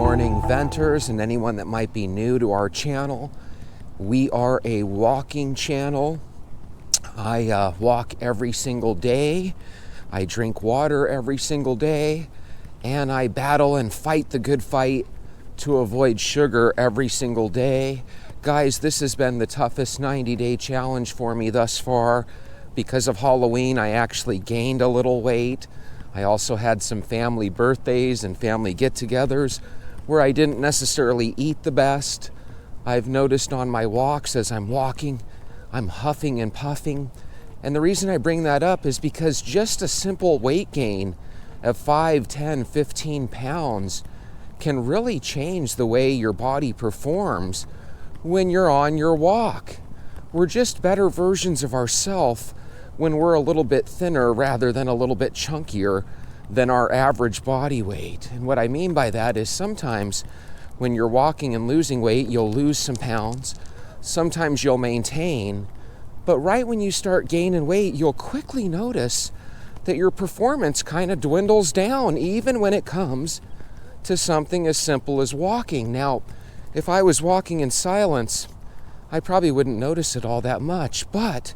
morning, Venters, and anyone that might be new to our channel. We are a walking channel. I walk every single day. I drink water every single day. And I battle and fight the good fight to avoid sugar every single day. Guys, this has been the toughest 90-day challenge for me thus far. Because of Halloween, I actually gained a little weight. I also had some family birthdays and family get-togethers where I didn't necessarily eat the best. I've noticed on my walks as I'm walking, I'm huffing and puffing. And the reason I bring that up is because just a simple weight gain of 5, 10, 15 pounds can really change the way your body performs when you're on your walk. We're just better versions of ourselves when we're a little bit thinner rather than a little bit chunkier than our average body weight. And what I mean by that is sometimes when you're walking and losing weight, you'll lose some pounds. Sometimes you'll maintain. But right when you start gaining weight, you'll quickly notice that your performance kind of dwindles down, even when it comes to something as simple as walking. Now, if I was walking in silence, I probably wouldn't notice it all that much. But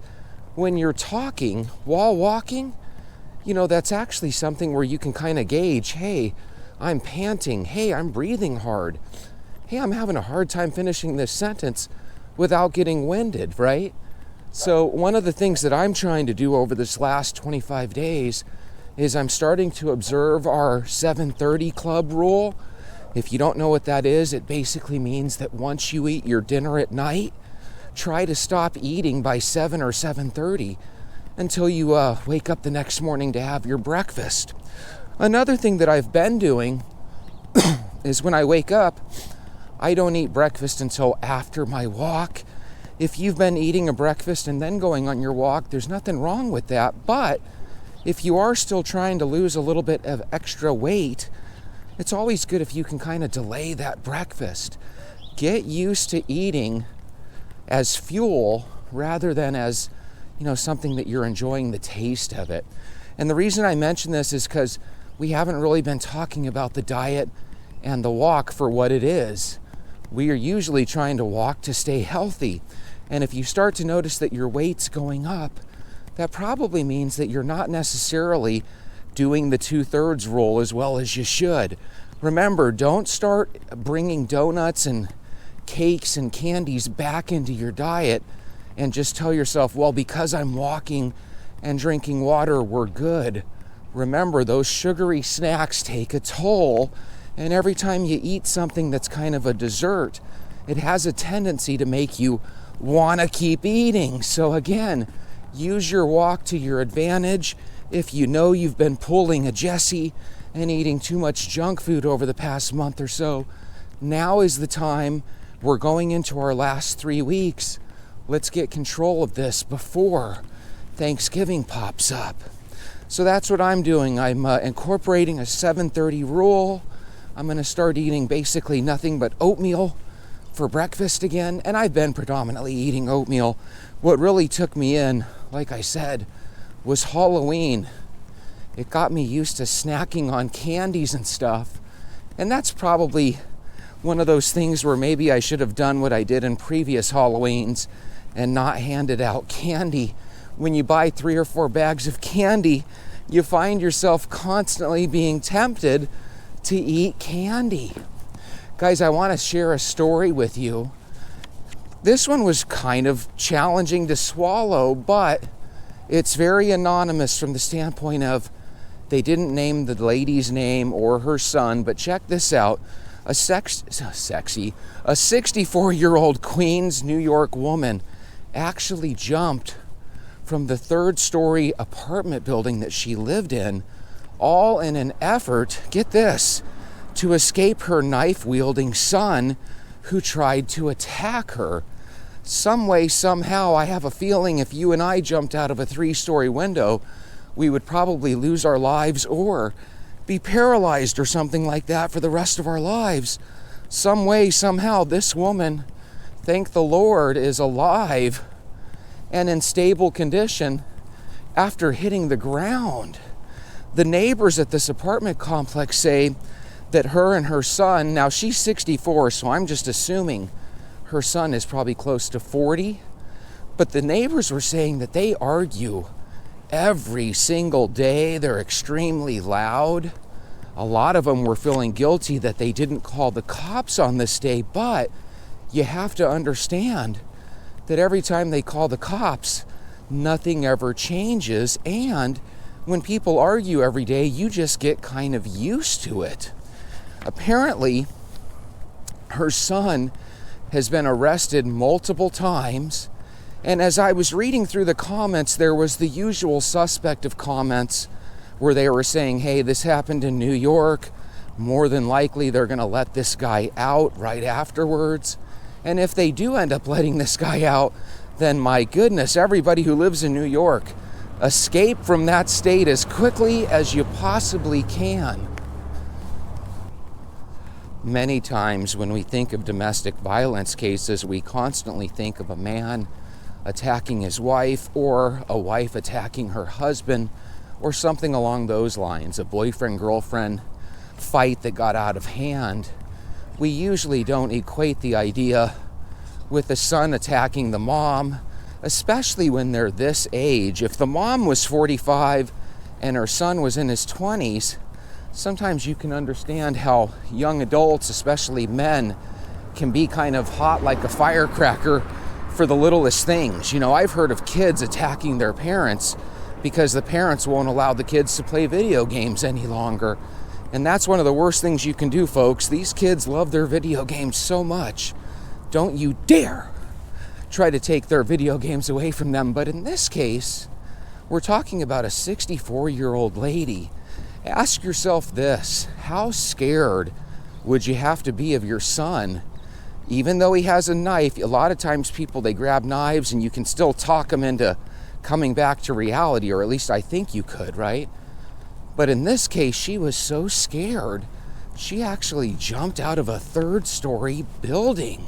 when you're talking while walking, that's actually something where you can kind of gauge, hey, I'm panting. Hey, I'm breathing hard. Hey, I'm having a hard time finishing this sentence without getting winded, right? So one of the things that I'm trying to do over this last 25 days is I'm starting to observe our 7:30 club rule. If you don't know what that is, it basically means that once you eat your dinner at night, try to stop eating by 7 or 7:30 until you wake up the next morning to have your breakfast. Another thing that I've been doing is when I wake up, I don't eat breakfast until after my walk. If you've been eating a breakfast and then going on your walk, there's nothing wrong with that. But if you are still trying to lose a little bit of extra weight, it's always good if you can kind of delay that breakfast. Get used to eating as fuel rather than as, something that you're enjoying the taste of it. And the reason I mention this is because we haven't really been talking about the diet and the walk for what it is. We are usually trying to walk to stay healthy. And if you start to notice that your weight's going up, that probably means that you're not necessarily doing the 2/3 rule as well as you should. Remember, don't start bringing donuts and cakes and candies back into your diet and just tell yourself, well, because I'm walking and drinking water, we're good. Remember, those sugary snacks take a toll, and every time you eat something that's kind of a dessert, it has a tendency to make you want to keep eating. So again, use your walk to your advantage. If you know you've been pulling a Jessie and eating too much junk food over the past month or so, now is the time. We're going into our last 3 weeks. Let's get control of this before Thanksgiving pops up. So that's what I'm doing. I'm incorporating a 7:30 rule. I'm going to start eating basically nothing but oatmeal for breakfast again. And I've been predominantly eating oatmeal. What really took me in, like I said, was Halloween. It got me used to snacking on candies and stuff. And that's probably one of those things where maybe I should have done what I did in previous Halloweens and not handed out candy. When you buy 3 or 4 bags of candy, you find yourself constantly being tempted to eat candy. Guys, I want to share a story with you. This one was kind of challenging to swallow, but it's very anonymous from the standpoint of they didn't name the lady's name or her son, but check this out. A 64-year-old Queens, New York woman actually jumped from the 3rd-story apartment building that she lived in, all in an effort, get this, to escape her knife-wielding son who tried to attack her. Some way, somehow, I have a feeling if you and I jumped out of a 3-story window, we would probably lose our lives or be paralyzed or something like that for the rest of our lives. Some way, somehow, this woman, thank the Lord, is alive and in stable condition after hitting the ground. The neighbors at this apartment complex say that her and her son, now she's 64, so I'm just assuming her son is probably close to 40, but the neighbors were saying that they argue every single day. They're extremely loud. A lot of them were feeling guilty that they didn't call the cops on this day, but you have to understand that every time they call the cops, nothing ever changes, and when people argue every day, you just get kind of used to it. Apparently, her son has been arrested multiple times, and as I was reading through the comments, there was the usual suspect of comments where they were saying, hey, this happened in New York. More than likely, they're going to let this guy out right afterwards. And if they do end up letting this guy out, then my goodness, everybody who lives in New York, escape from that state as quickly as you possibly can. Many times when we think of domestic violence cases, we constantly think of a man attacking his wife or a wife attacking her husband or something along those lines, a boyfriend-girlfriend fight that got out of hand. We usually don't equate the idea with the son attacking the mom, especially when they're this age. If the mom was 45 and her son was in his 20s, sometimes you can understand how young adults, especially men, can be kind of hot like a firecracker for the littlest things. You know, I've heard of kids attacking their parents because the parents won't allow the kids to play video games any longer. And that's one of the worst things you can do, folks. These kids love their video games so much. Don't you dare try to take their video games away from them. But in this case, we're talking about a 64-year-old lady. Ask yourself this: how scared would you have to be of your son? Even though he has a knife, a lot of times people, they grab knives and you can still talk them into coming back to reality, or at least I think you could, right? But in this case, she was so scared, she actually jumped out of a third-story building.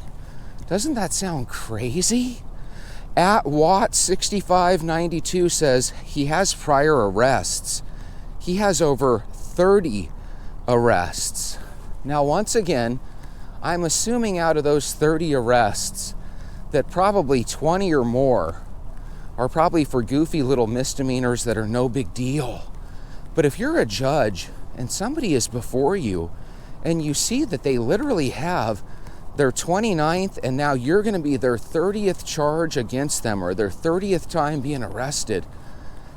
Doesn't that sound crazy? At Watt6592 says he has prior arrests. He has over 30 arrests. Now, once again, I'm assuming out of those 30 arrests that probably 20 or more are probably for goofy little misdemeanors that are no big deal. But if you're a judge and somebody is before you and you see that they literally have their 29th and now you're going to be their 30th charge against them, or their 30th time being arrested,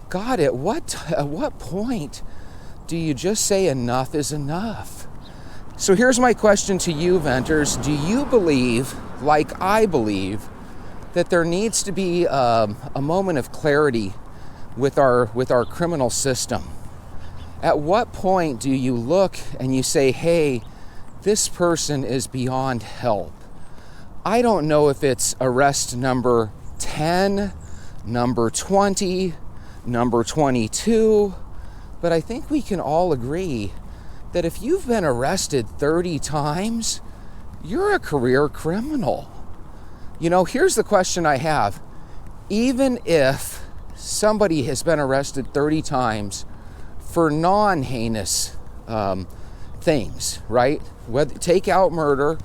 God, at what point do you just say enough is enough? So here's my question to you, Venters. Do you believe, like I believe, that there needs to be a moment of clarity with our criminal system? At what point do you look and you say, hey, this person is beyond help? I don't know if it's arrest number 10, number 20, number 22, but I think we can all agree that if you've been arrested 30 times, you're a career criminal. You know, here's the question I have. Even if somebody has been arrested 30 times for non-heinous things, right? Take out murder,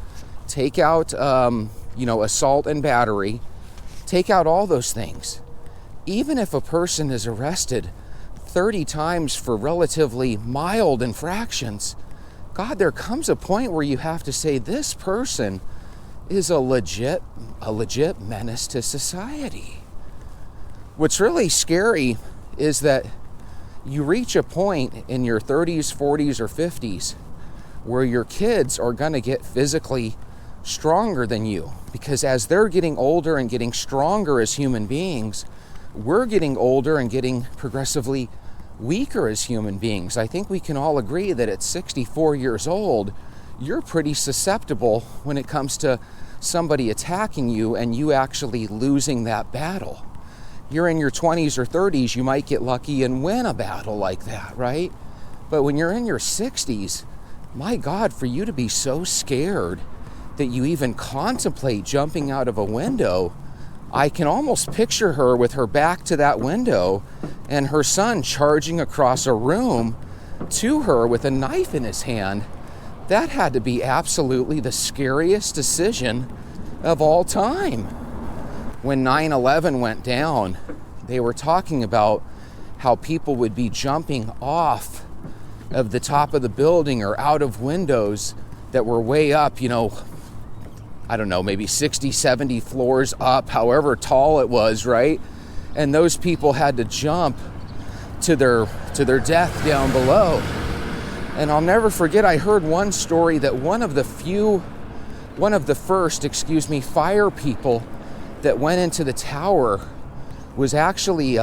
take out, assault and battery, take out all those things. Even if a person is arrested 30 times for relatively mild infractions, God, there comes a point where you have to say this person is a legit menace to society. What's really scary is that you reach a point in your 30s, 40s, or 50s where your kids are going to get physically stronger than you, because as they're getting older and getting stronger as human beings, we're getting older and getting progressively weaker as human beings. I think we can all agree that at 64 years old, you're pretty susceptible when it comes to somebody attacking you and you actually losing that battle. You're in your 20s or 30s, you might get lucky and win a battle like that, right? But when you're in your 60s, my God, for you to be so scared that you even contemplate jumping out of a window, I can almost picture her with her back to that window and her son charging across a room to her with a knife in his hand. That had to be absolutely the scariest decision of all time. When 9/11 went down, they were talking about how people would be jumping off of the top of the building or out of windows that were way up, I don't know, maybe 60, 70 floors up, however tall it was, right? And those people had to jump to their death down below. And I'll never forget, I heard one story that one of the first fire people that went into the tower was actually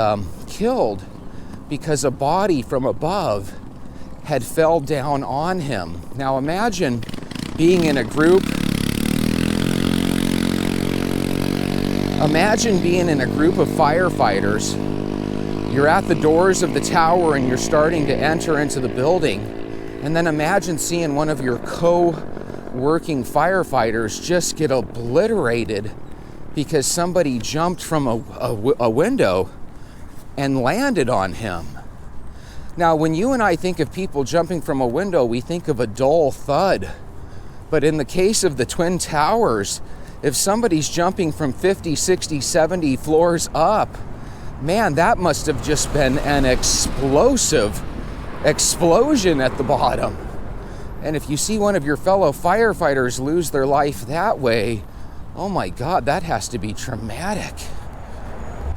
killed because a body from above had fell down on him. Now imagine being in a group of firefighters. You're at the doors of the tower and you're starting to enter into the building. And then imagine seeing one of your co-working firefighters just get obliterated because somebody jumped from a window and landed on him. Now, when you and I think of people jumping from a window, we think of a dull thud. But in the case of the Twin Towers, if somebody's jumping from 50, 60, 70 floors up, man, that must have just been an explosive explosion at the bottom. And if you see one of your fellow firefighters lose their life that way, oh my God, that has to be traumatic.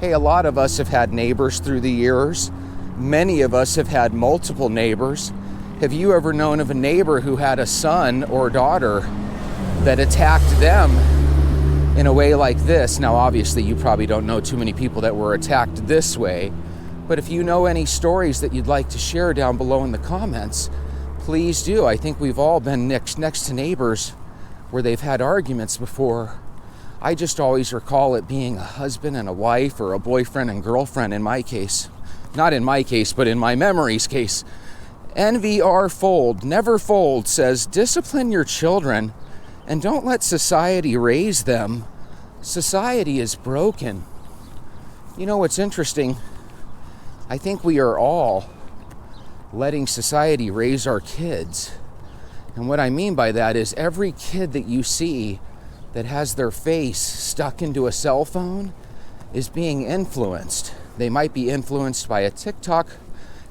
Hey, a lot of us have had neighbors through the years. Many of us have had multiple neighbors. Have you ever known of a neighbor who had a son or daughter that attacked them in a way like this? Now, obviously, you probably don't know too many people that were attacked this way, but if you know any stories that you'd like to share down below in the comments, please do. I think we've all been next to neighbors where they've had arguments before. I just always recall it being a husband and a wife, or a boyfriend and girlfriend in my case. Not in my case, but in my memory's case. NVR Fold, Never Fold, says, discipline your children and don't let society raise them. Society is broken. You know what's interesting? I think we are all letting society raise our kids. And what I mean by that is every kid that you see that has their face stuck into a cell phone is being influenced. They might be influenced by a TikTok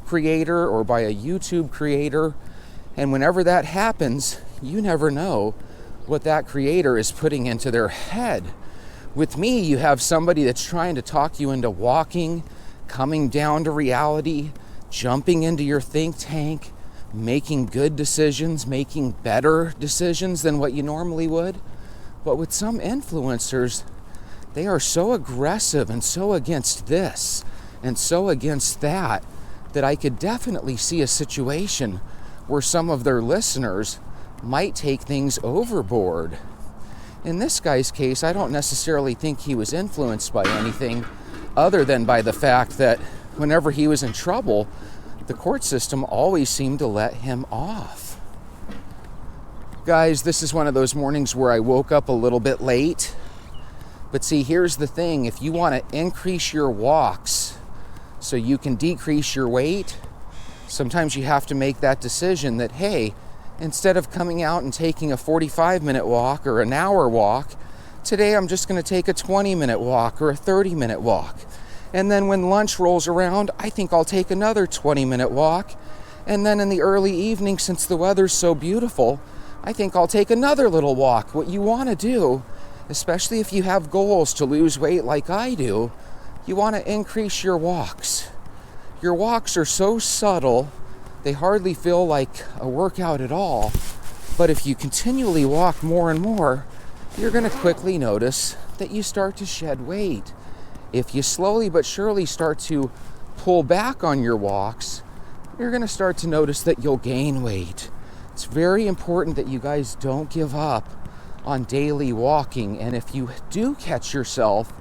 creator or by a YouTube creator. And whenever that happens, you never know what that creator is putting into their head. With me, you have somebody that's trying to talk you into walking, coming down to reality, jumping into your think tank, making good decisions, making better decisions than what you normally would. But with some influencers, they are so aggressive and so against this and so against that I could definitely see a situation where some of their listeners might take things overboard. In this guy's case, I don't necessarily think he was influenced by anything other than by the fact that whenever he was in trouble, the court system always seemed to let him off. Guys, this is one of those mornings where I woke up a little bit late. But see, here's the thing. If you want to increase your walks so you can decrease your weight, sometimes you have to make that decision that, hey, instead of coming out and taking a 45-minute walk or an hour walk, today I'm just going to take a 20-minute walk or a 30-minute walk. And then when lunch rolls around, I think I'll take another 20-minute walk. And then in the early evening, since the weather's so beautiful, I think I'll take another little walk. What you want to do, especially if you have goals to lose weight like I do, you want to increase your walks. Your walks are so subtle, they hardly feel like a workout at all. But if you continually walk more and more, you're going to quickly notice that you start to shed weight. If you slowly but surely start to pull back on your walks, you're going to start to notice that you'll gain weight. It's very important that you guys don't give up on daily walking. And if you do catch yourself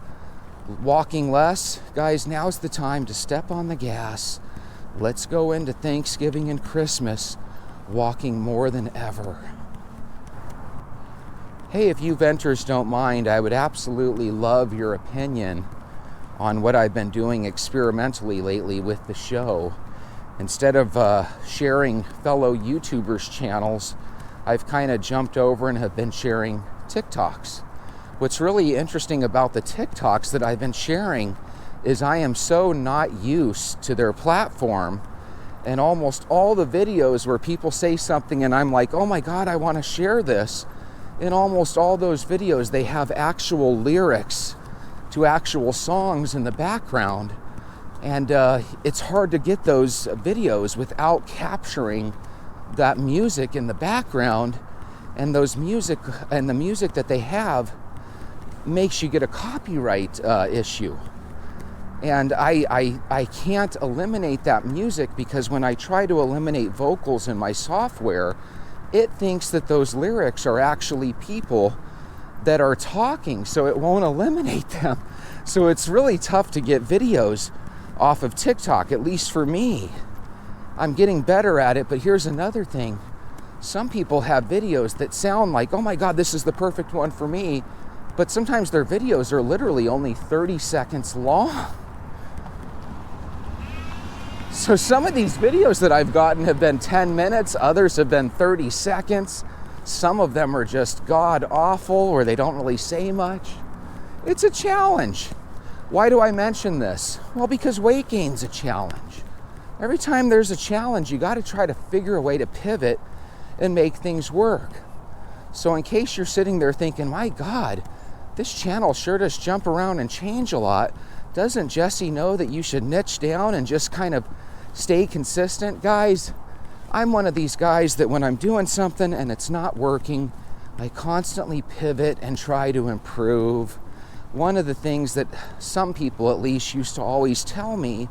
walking less, guys, now's the time to step on the gas. Let's go into Thanksgiving and Christmas walking more than ever. Hey, if you venters don't mind, I would absolutely love your opinion on what I've been doing experimentally lately with the show. Instead of sharing fellow YouTubers' channels, I've kind of jumped over and have been sharing TikToks. What's really interesting about the TikToks that I've been sharing is I am so not used to their platform, and almost all the videos where people say something and I'm like, oh my God, I want to share this. In almost all those videos, they have actual lyrics to actual songs in the background. And it's hard to get those videos without capturing that music in the background. And the music that they have makes you get a copyright issue. And I can't eliminate that music because when I try to eliminate vocals in my software, it thinks that those lyrics are actually people that are talking, so it won't eliminate them. So it's really tough to get videos off of TikTok, at least for me. I'm getting better at it, but here's another thing. Some people have videos that sound like, oh my God, this is the perfect one for me. But sometimes their videos are literally only 30 seconds long. So some of these videos that I've gotten have been 10 minutes, others have been 30 seconds. Some of them are just god awful or they don't really say much. It's a challenge. Why do I mention this? Well, because weight gain's a challenge. Every time there's a challenge, you got to try to figure a way to pivot and make things work. So in case you're sitting there thinking, my God, this channel sure does jump around and change a lot. Doesn't Jesse know that you should niche down and just kind of stay consistent? Guys, I'm one of these guys that when I'm doing something and it's not working, I constantly pivot and try to improve. One of the things that some people at least used to always tell me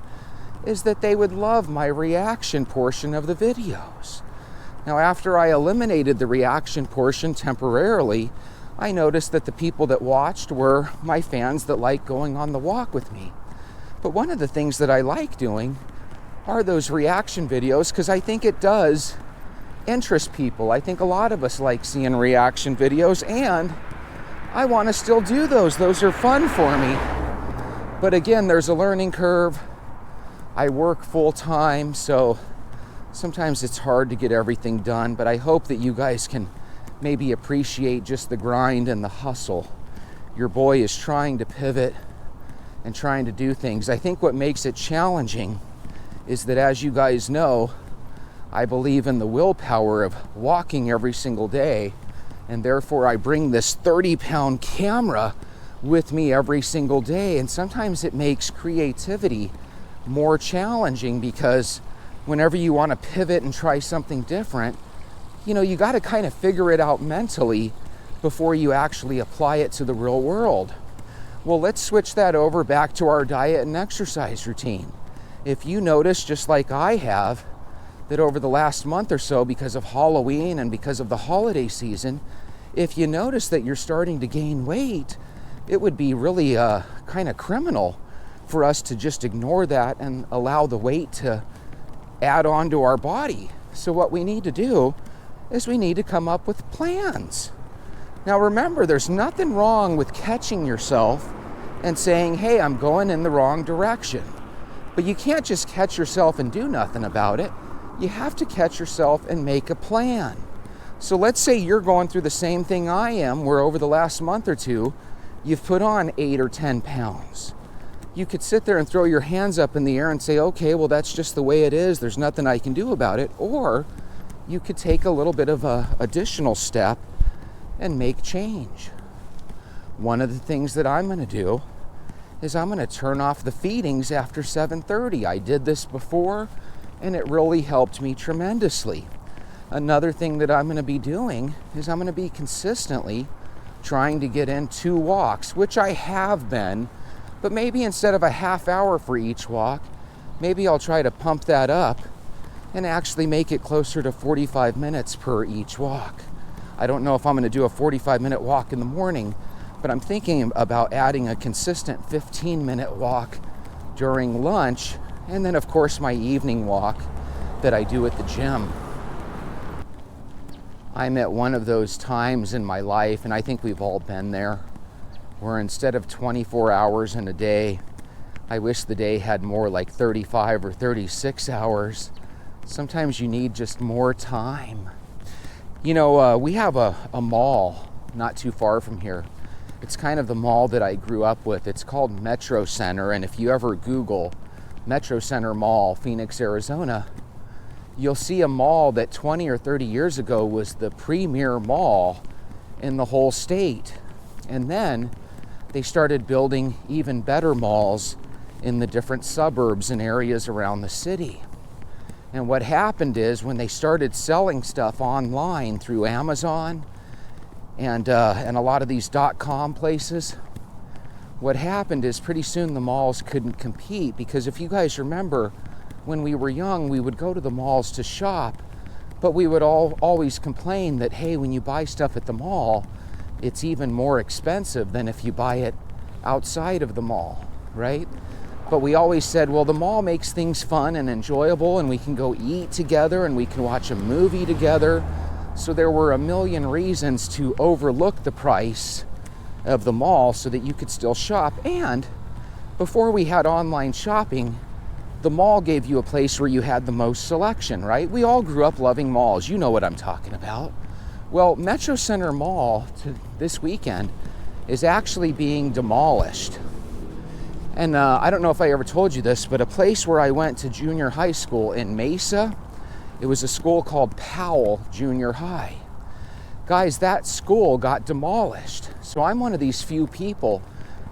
is that they would love my reaction portion of the videos. Now, after I eliminated the reaction portion temporarily, I noticed that the people that watched were my fans that like going on the walk with me. But one of the things that I like doing are those reaction videos because I think it does interest people. I think a lot of us like seeing reaction videos, and I want to still do those. Those are fun for me. But again, there's a learning curve. I work full time, so sometimes it's hard to get everything done, but I hope that you guys can maybe appreciate just the grind and the hustle. Your boy is trying to pivot and trying to do things. I think what makes it challenging is that, as you guys know, I believe in the willpower of walking every single day, and therefore I bring this 30-pound camera with me every single day, and sometimes it makes creativity more challenging because whenever you want to pivot and try something different, you got to kind of figure it out mentally before you actually apply it to the real world. Well, let's switch that over back to our diet and exercise routine. If you notice, just like I have, that over the last month or so, because of Halloween and because of the holiday season, if you notice that you're starting to gain weight, it would be really kind of criminal for us to just ignore that and allow the weight to add on to our body. So what we need to do is we need to come up with plans. Now remember, there's nothing wrong with catching yourself and saying, hey, I'm going in the wrong direction. But you can't just catch yourself and do nothing about it. You have to catch yourself and make a plan. So let's say you're going through the same thing I am, where over the last month or two, you've put on 8 or 10 pounds. You could sit there and throw your hands up in the air and say, okay, well, that's just the way it is. There's nothing I can do about it. Or you could take a little bit of an additional step and make change. One of the things that I'm going to do is I'm going to turn off the feedings after 7:30. I did this before, and it really helped me tremendously. Another thing that I'm going to be doing is I'm going to be consistently trying to get in 2 walks, which I have been, but maybe instead of a half hour for each walk, maybe I'll try to pump that up and actually make it closer to 45 minutes per each walk. I don't know if I'm going to do a 45-minute walk in the morning, but I'm thinking about adding a consistent 15-minute walk during lunch, and then of course my evening walk that I do at the gym. I'm at one of those times in my life, and I think we've all been there, where instead of 24 hours in a day, I wish the day had more like 35 or 36 hours. Sometimes you need just more time. We have a mall not too far from here. It's kind of the mall that I grew up with. It's called Metro Center, and if you ever Google Metro Center Mall, Phoenix, Arizona, you'll see a mall that 20 or 30 years ago was the premier mall in the whole state. And then they started building even better malls in the different suburbs and areas around the city. And what happened is when they started selling stuff online through Amazon and a lot of these .com places, what happened is pretty soon the malls couldn't compete, because if you guys remember, when we were young, we would go to the malls to shop, but we would always complain that, hey, when you buy stuff at the mall, it's even more expensive than if you buy it outside of the mall, right? But we always said, well, the mall makes things fun and enjoyable, and we can go eat together and we can watch a movie together. So there were a million reasons to overlook the price of the mall so that you could still shop. And before we had online shopping, the mall gave you a place where you had the most selection, right? We all grew up loving malls. You know what I'm talking about. Well, Metro Center Mall this weekend is actually being demolished. And I don't know if I ever told you this, but a place where I went to junior high school in Mesa, it was a school called Powell Junior High. Guys, that school got demolished. So I'm one of these few people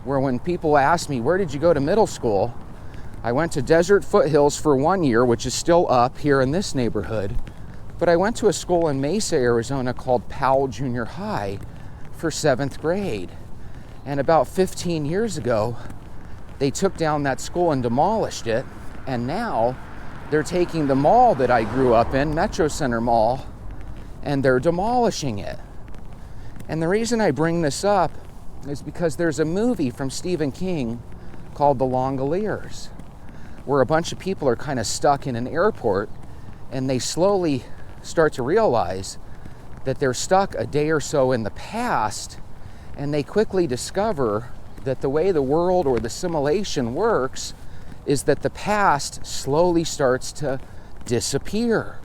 where when people ask me, where did you go to middle school? I went to Desert Foothills for 1 year, which is still up here in this neighborhood. But I went to a school in Mesa, Arizona called Powell Junior High for 7th grade. And about 15 years ago, they took down that school and demolished it. And now they're taking the mall that I grew up in, Metro Center Mall, and they're demolishing it. And the reason I bring this up is because there's a movie from Stephen King called The Langoliers, where a bunch of people are kind of stuck in an airport, and they slowly start to realize that they're stuck a day or so in the past, and they quickly discover that the way the world or the simulation works is that the past slowly starts to disappear.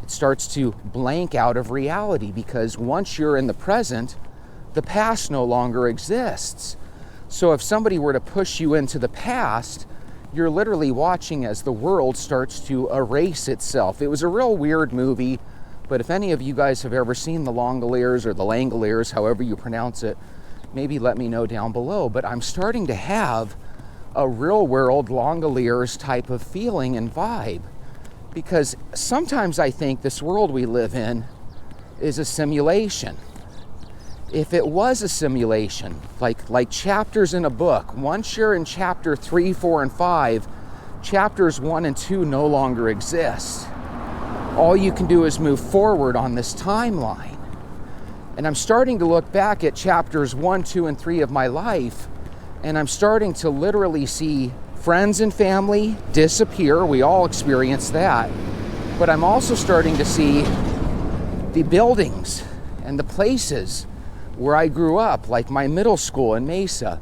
It starts to blank out of reality, because once you're in the present, the past no longer exists. So if somebody were to push you into the past, you're literally watching as the world starts to erase itself. It was a real weird movie, but if any of you guys have ever seen The Langoliers or The Langoliers, however you pronounce it, maybe let me know down below. But I'm starting to have a real world Langoliers type of feeling and vibe, because sometimes I think this world we live in is a simulation. If it was a simulation, like chapters in a book, once you're in chapter 3, 4, and 5, chapters 1 and 2 no longer exist. All you can do is move forward on this timeline. And I'm starting to look back at chapters 1, 2, and 3 of my life, and I'm starting to literally see friends and family disappear. We all experience that. But I'm also starting to see the buildings and the places where I grew up, like my middle school in Mesa,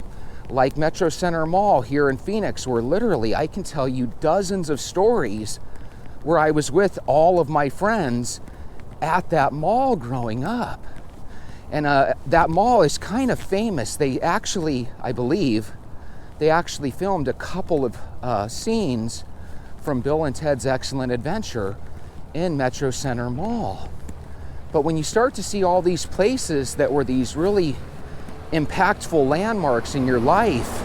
like Metro Center Mall here in Phoenix, where literally I can tell you dozens of stories where I was with all of my friends at that mall growing up. And that mall is kind of famous. They actually, I believe, they actually filmed a couple of scenes from Bill and Ted's Excellent Adventure in Metro Center Mall. But when you start to see all these places that were these really impactful landmarks in your life,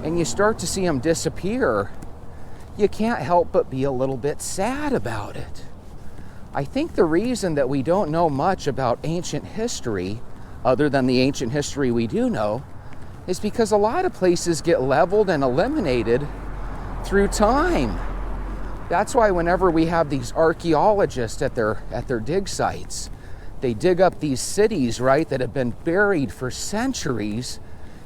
and you start to see them disappear, you can't help but be a little bit sad about it. I think the reason that we don't know much about ancient history, other than the ancient history we do know, is because a lot of places get leveled and eliminated through time. That's why whenever we have these archaeologists at their dig sites, they dig up these cities, right, that have been buried for centuries,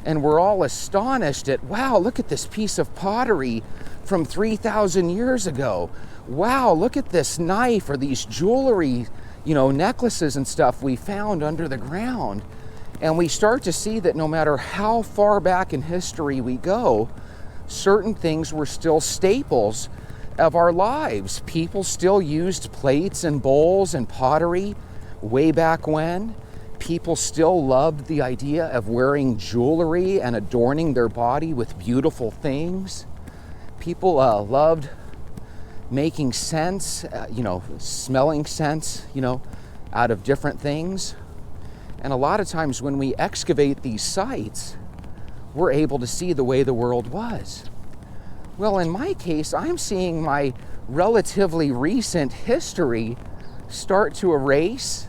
and we're all astonished at, wow, look at this piece of pottery from 3,000 years ago. Wow, look at this knife or these jewelry, necklaces and stuff we found under the ground. And we start to see that no matter how far back in history we go, certain things were still staples of our lives. People still used plates and bowls and pottery way back when, people still loved the idea of wearing jewelry and adorning their body with beautiful things. People loved making scents, smelling scents, out of different things. And a lot of times when we excavate these sites, we're able to see the way the world was. Well, in my case, I'm seeing my relatively recent history start to erase.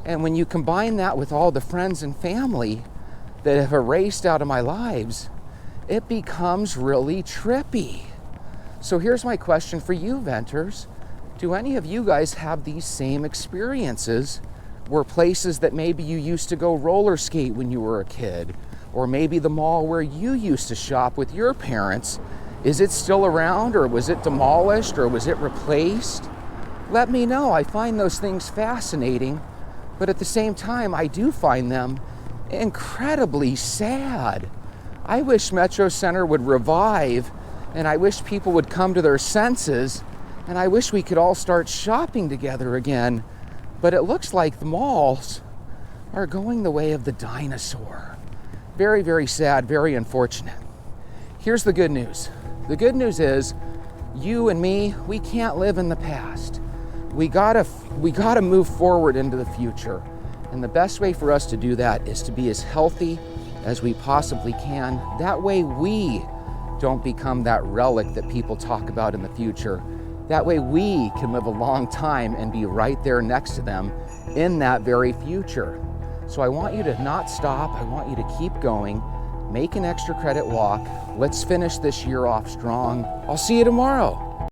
And when you combine that with all the friends and family that have erased out of my lives, it becomes really trippy. So here's my question for you, Venters. Do any of you guys have these same experiences where places that maybe you used to go roller skate when you were a kid, or maybe the mall where you used to shop with your parents, is it still around, or was it demolished, or was it replaced? Let me know. I find those things fascinating, but at the same time, I do find them incredibly sad. I wish Metro Center would revive, and I wish people would come to their senses, and I wish we could all start shopping together again. But it looks like the malls are going the way of the dinosaur. Very, very sad, very unfortunate. Here's the good news. The good news is, you and me, we can't live in the past. We gotta move forward into the future. And the best way for us to do that is to be as healthy as we possibly can. That way we don't become that relic that people talk about in the future. That way we can live a long time and be right there next to them in that very future. So I want you to not stop. I want you to keep going. Make an extra credit walk. Let's finish this year off strong. I'll see you tomorrow.